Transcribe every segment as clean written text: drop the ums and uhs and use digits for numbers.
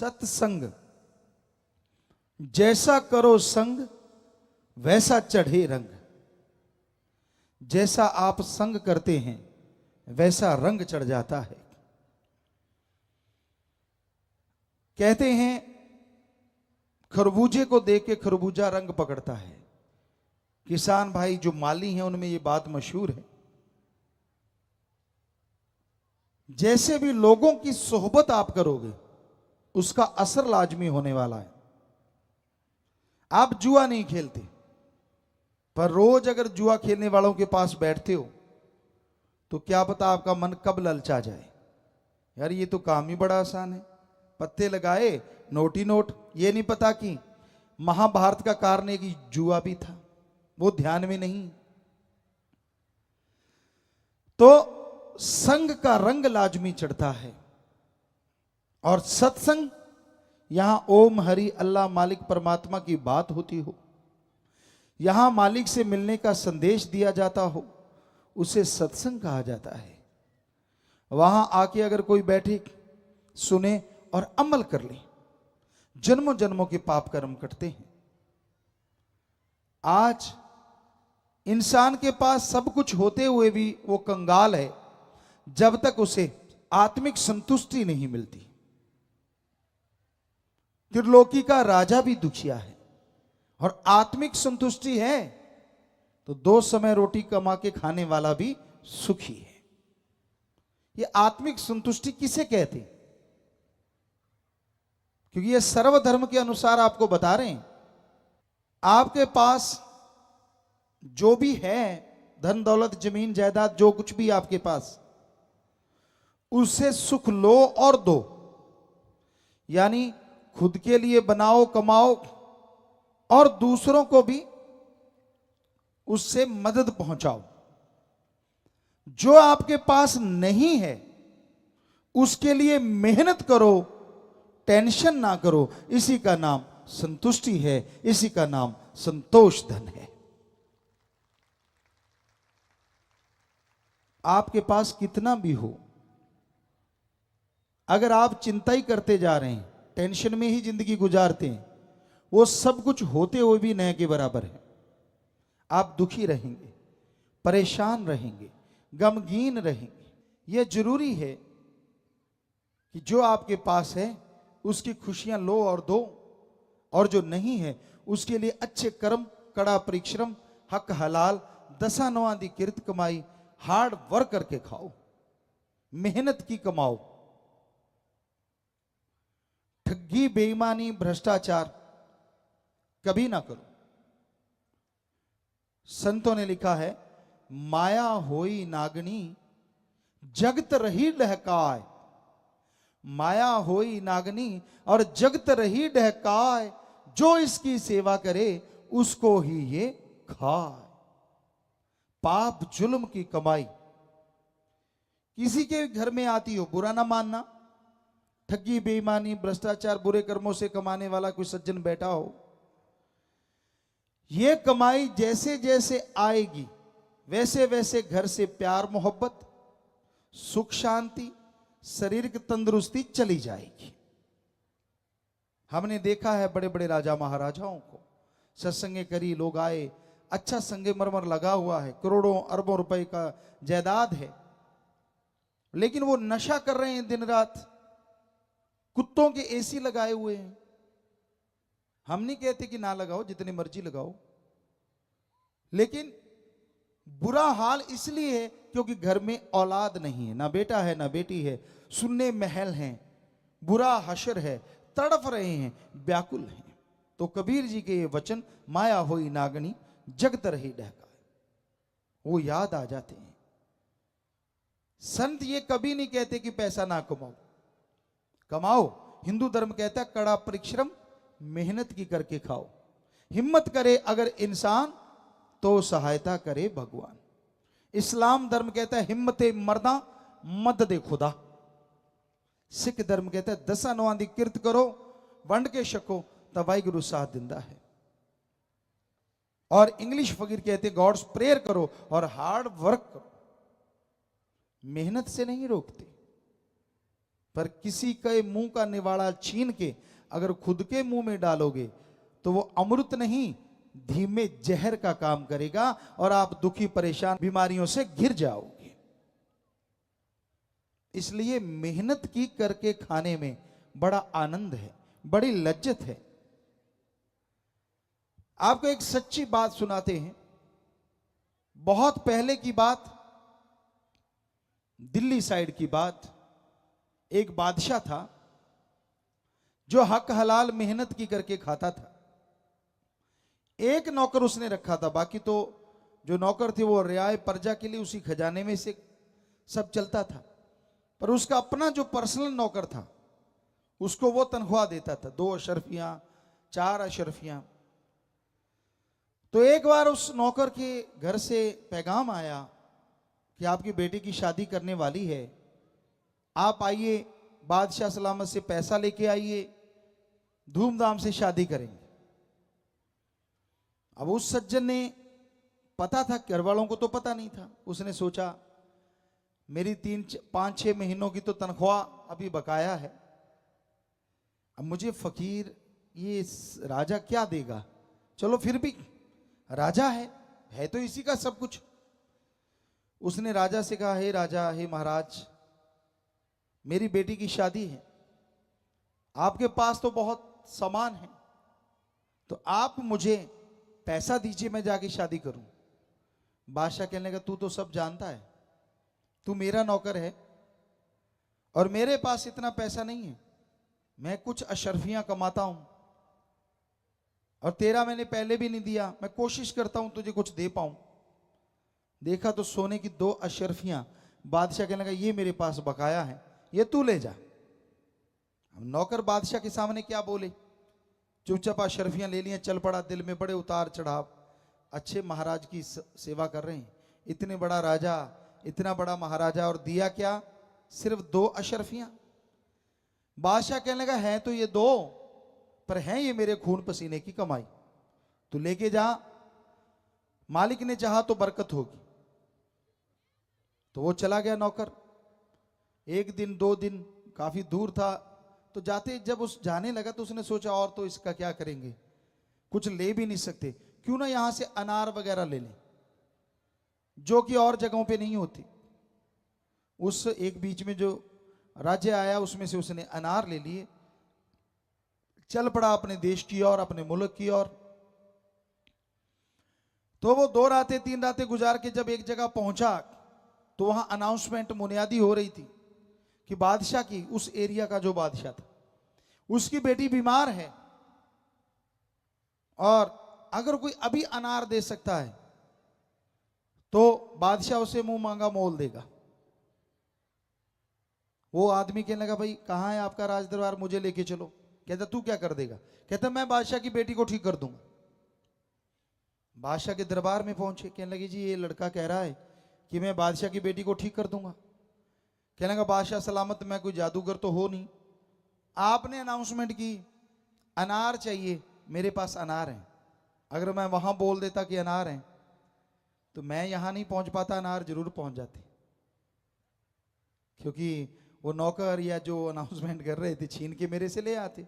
सत्संग जैसा करो संग वैसा चढ़े रंग। जैसा आप संग करते हैं वैसा रंग चढ़ जाता है। कहते हैं खरबूजे को देख के खरबूजा रंग पकड़ता है। किसान भाई जो माली हैं उनमें ये बात मशहूर है। जैसे भी लोगों की सोहबत आप करोगे उसका असर लाजमी होने वाला है। आप जुआ नहीं खेलते, पर रोज अगर जुआ खेलने वालों के पास बैठते हो तो क्या पता आपका मन कब ललचा जाए। यार ये तो काम ही बड़ा आसान है, पत्ते लगाए नोट ही नोट। ये नहीं पता कि महाभारत का कारण एक जुआ भी था, वो ध्यान में नहीं। तो संग का रंग लाजमी चढ़ता है। और सत्संग यहां ओम हरि अल्लाह मालिक परमात्मा की बात होती हो, यहां मालिक से मिलने का संदेश दिया जाता हो, उसे सत्संग कहा जाता है। वहां आके अगर कोई बैठे सुने और अमल कर ले, जन्मों जन्मों के पाप कर्म कटते हैं। आज इंसान के पास सब कुछ होते हुए भी वो कंगाल है जब तक उसे आत्मिक संतुष्टि नहीं मिलती। त्रिलोकी का राजा भी दुखिया है और आत्मिक संतुष्टि है तो 2 समय रोटी कमा के खाने वाला भी सुखी है। ये आत्मिक संतुष्टि किसे कहते? क्योंकि ये सर्वधर्म के अनुसार आपको बता रहे हैं। आपके पास जो भी है, धन दौलत जमीन जायदाद जो कुछ भी आपके पास, उससे सुख लो और दो। यानी खुद के लिए बनाओ कमाओ और दूसरों को भी उससे मदद पहुंचाओ। जो आपके पास नहीं है उसके लिए मेहनत करो, टेंशन ना करो। इसी का नाम संतुष्टि है, इसी का नाम संतोष धन है। आपके पास कितना भी हो, अगर आप चिंता ही करते जा रहे हैं, टेंशन में ही जिंदगी गुजारते हैं, वो सब कुछ होते हुए भी न के बराबर है। आप दुखी रहेंगे, परेशान रहेंगे, गमगीन रहेंगे। यह जरूरी है कि जो आपके पास है उसकी खुशियां लो और दो, और जो नहीं है उसके लिए अच्छे कर्म, कड़ा परिश्रम, हक हलाल, दसा नवादी किरत कमाई, हार्ड वर्क करके खाओ, मेहनत की कमाओ। ठगी, बेईमानी, भ्रष्टाचार कभी ना करो। संतों ने लिखा है, माया होई नागनी जगत रही डहकाय। माया होई नागनी और जगत रही डहकाय, जो इसकी सेवा करे उसको ही ये खाए। पाप जुल्म की कमाई किसी के घर में आती हो, बुरा ना मानना। ठगी, बेईमानी, भ्रष्टाचार, बुरे कर्मों से कमाने वाला कोई सज्जन बैठा हो, यह कमाई जैसे जैसे आएगी वैसे वैसे घर से प्यार मोहब्बत, सुख शांति, शारीरिक तंदुरुस्ती चली जाएगी। हमने देखा है बड़े बड़े राजा महाराजाओं को, सत्संगे करी, लोग आए, अच्छा संगे मरमर लगा हुआ है, करोड़ों अरबों रुपए का जायदाद है, लेकिन वो नशा कर रहे हैं दिन रात, कुत्तों के एसी लगाए हुए हैं। हम नहीं कहते कि ना लगाओ, जितनी मर्जी लगाओ, लेकिन बुरा हाल इसलिए है क्योंकि घर में औलाद नहीं है, ना बेटा है ना बेटी है, सुन्ने महल हैं, बुरा हशर है, तड़फ रहे हैं, व्याकुल हैं। तो कबीर जी के ये वचन, माया होई नागनी जगत रही डहका, वो याद आ जाते हैं। संत ये कभी नहीं कहते कि पैसा ना कमाओ, कमाओ। हिंदू धर्म कहता है कड़ा परिश्रम मेहनत की करके खाओ। हिम्मत करे अगर इंसान तो सहायता करे भगवान। इस्लाम धर्म कहता है हिम्मते मर्दा मदद खुदा। सिख धर्म कहता है दसा नवां दी किरत करो, वंड के छको तो वाहिगुरु साथ दिंदा है। और इंग्लिश फकीर कहते गॉड्स प्रेयर करो और हार्ड वर्क करो। मेहनत से नहीं रोकते, पर किसी के मुंह का निवाड़ा छीन के अगर खुद के मुंह में डालोगे तो वो अमृत नहीं, धीमे जहर का काम करेगा और आप दुखी परेशान बीमारियों से घिर जाओगे। इसलिए मेहनत की करके खाने में बड़ा आनंद है, बड़ी लज्जत है। आपको एक सच्ची बात सुनाते हैं। बहुत पहले की बात, दिल्ली साइड की बात। एक बादशाह था जो हक हलाल मेहनत की करके खाता था। एक नौकर उसने रखा था, बाकी तो जो नौकर थे वो रियाए प्रजा के लिए उसी खजाने में से सब चलता था। पर उसका अपना जो पर्सनल नौकर था उसको वो तनख्वाह देता था, 2 अशरफियां 4 अशरफियां। तो एक बार उस नौकर के घर से पैगाम आया कि आपकी बेटी की शादी करने वाली है, आप आइए, बादशाह सलामत से पैसा लेके आइए, धूमधाम से शादी करेंगे। अब उस सज्जन ने, पता था, घर वालों को तो पता नहीं था, उसने सोचा मेरी 3-5-6 महीनों की तो तनख्वाह अभी बकाया है, अब मुझे फकीर ये राजा क्या देगा, चलो फिर भी राजा है तो इसी का सब कुछ। उसने राजा से कहा, हे राजा, हे महाराज, मेरी बेटी की शादी है, आपके पास तो बहुत सामान है, तो आप मुझे पैसा दीजिए, मैं जाके शादी करूं। बादशाह कहने लगा, तू तो सब जानता है, तू मेरा नौकर है और मेरे पास इतना पैसा नहीं है, मैं कुछ अशरफियां कमाता हूं और तेरा मैंने पहले भी नहीं दिया, मैं कोशिश करता हूं तुझे कुछ दे पाऊं। देखा तो सोने की 2 अशरफियां। बादशाह कहने लगा, ये मेरे पास बकाया है, ये तू ले जा। अब नौकर बादशाह के सामने क्या बोले, चुपचाप अशरफियां ले लिया, चल पड़ा। दिल में बड़े उतार चढ़ाव, अच्छे महाराज की सेवा कर रहे हैं, इतने बड़ा राजा, इतना बड़ा महाराजा, और दिया क्या, सिर्फ 2 अशरफियां। बादशाह कहने लगा, है तो ये 2, पर है ये मेरे खून पसीने की कमाई, तू लेके जा, मालिक ने चाहा तो बरकत होगी। तो वो चला गया नौकर। 1 दिन 2 दिन, काफी दूर था, तो जाते जब उस जाने लगा तो उसने सोचा, और तो इसका क्या करेंगे, कुछ ले भी नहीं सकते, क्यों ना यहां से अनार वगैरह ले लें, जो कि और जगहों पे नहीं होती। उस एक बीच में जो राज्य आया उसमें से उसने अनार ले लिए, चल पड़ा अपने देश की ओर, अपने मुल्क की ओर। तो वो 2 रातें 3 रातें गुजार के जब एक जगह पहुंचा तो वहां अनाउंसमेंट, मुनियादी हो रही थी कि बादशाह की, उस एरिया का जो बादशाह था, उसकी बेटी बीमार है और अगर कोई अभी अनार दे सकता है तो बादशाह उसे मुंह मांगा मोल देगा। वो आदमी कहने लगा, भाई कहां है आपका राज दरबार, मुझे लेके चलो। कहता, तू क्या कर देगा? कहता, मैं बादशाह की बेटी को ठीक कर दूंगा। बादशाह के दरबार में पहुंचे, कहने लगे, जी ये लड़का कह रहा है कि मैं बादशाह की बेटी को ठीक कर दूंगा। कहने लगा, बादशाह सलामत, मैं कोई जादूगर तो हो नहीं, आपने अनाउंसमेंट की अनार चाहिए, मेरे पास अनार हैं, अगर मैं वहां बोल देता कि अनार हैं तो मैं यहां नहीं पहुंच पाता, अनार जरूर पहुंच जाते, क्योंकि वो नौकर या जो अनाउंसमेंट कर रहे थे छीन के मेरे से ले आते।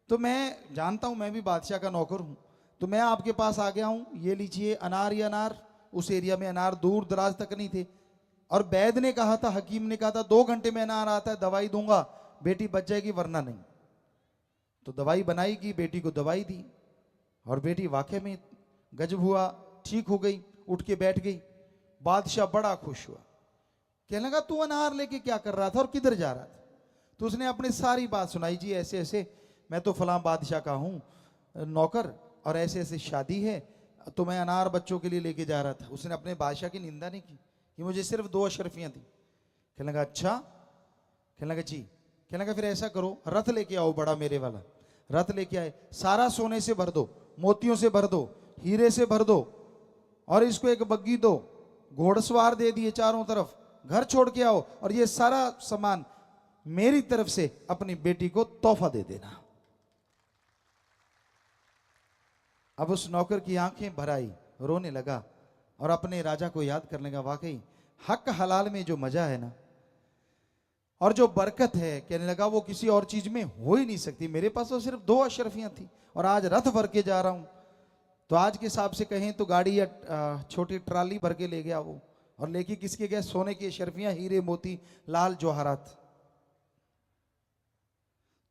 तो मैं जानता हूं, मैं भी बादशाह का नौकर हूं, तो मैं आपके पास आ गया हूं, ये लीजिए अनार ही अनार। उस एरिया में अनार दूर दराज तक नहीं थे, और वैद ने कहा था, हकीम ने कहा था, 2 घंटे में अनार आता है, दवाई दूंगा, बेटी बच जाएगी वरना नहीं। तो दवाई बनाई की, बेटी को दवाई दी और बेटी वाकई में गजब हुआ, ठीक हो गई, उठ के बैठ गई। बादशाह बड़ा खुश हुआ, कहने लगा, तू अनार लेके क्या कर रहा था और किधर जा रहा था? तो उसने अपनी सारी बात सुनाई, जी ऐसे ऐसे मैं तो फलां बादशाह का हूं नौकर और ऐसे ऐसे शादी है, तो मैं अनार बच्चों के लिए लेके जा रहा था। उसने अपने बादशाह की निंदा नहीं की कि मुझे सिर्फ 2 अशरफियां थी। कहने लगा, अच्छा? कहने लगा, जी। कहने लगा, फिर ऐसा करो, रथ लेके आओ बड़ा, मेरे वाला रथ लेके आए, सारा सोने से भर दो, मोतियों से भर दो, हीरे से भर दो, और इसको एक बग्गी दो, घोड़सवार दे दिए चारों तरफ, घर छोड़ के आओ और ये सारा सामान मेरी तरफ से अपनी बेटी को तोहफा दे देना। अब उस नौकर की आंखें भर आई, रोने लगा और अपने राजा को याद करने लगा, वाकई हक हलाल में जो मजा है ना, और जो बरकत है, कहने लगा, वो किसी और चीज में हो ही नहीं सकती। मेरे पास तो सिर्फ 2 अशरफियां थी और आज रथ भर के जा रहा हूं। तो आज के हिसाब से कहें तो गाड़ी या छोटी ट्राली भर के ले गया वो। और लेके किसके गए? सोने की अशरफियां, हीरे मोती, लाल जवाहरात।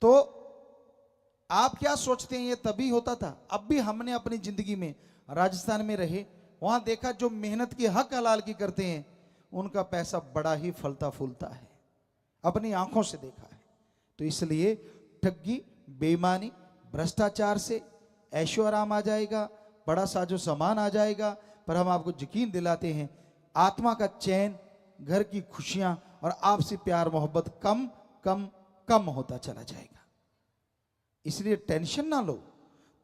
तो आप क्या सोचते हैं ये तभी होता था? अब भी हमने अपनी जिंदगी में राजस्थान में रहे, वहां देखा जो मेहनत की हक हलाल की करते हैं उनका पैसा बड़ा ही फलता फूलता है, अपनी आंखों से देखा है। तो इसलिए ठगी, बेईमानी, भ्रष्टाचार से ऐशो आराम आ जाएगा, बड़ा साजो सामान आ जाएगा, पर हम आपको यकीन दिलाते हैं आत्मा का चैन, घर की खुशियां और आपसी प्यार मोहब्बत कम कम कम होता चला जाएगा। इसलिए टेंशन ना लो।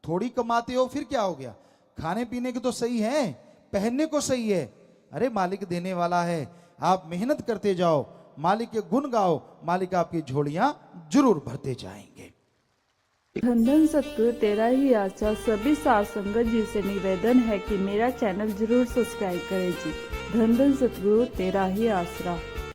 थोड़ी कमाते हो फिर क्या हो गया? खाने पीने के तो सही है, पहनने को सही है। अरे मालिक देने वाला है, आप मेहनत करते जाओ, मालिक के गुण गाओ, मालिक आपकी झोलियां जरूर भरते जाएंगे। धन धन सतगुरु तेरा ही आशा। सभी साध संगत जी से निवेदन है कि मेरा चैनल जरूर सब्सक्राइब करें जी। धन धन सतगुरु तेरा ही आसरा।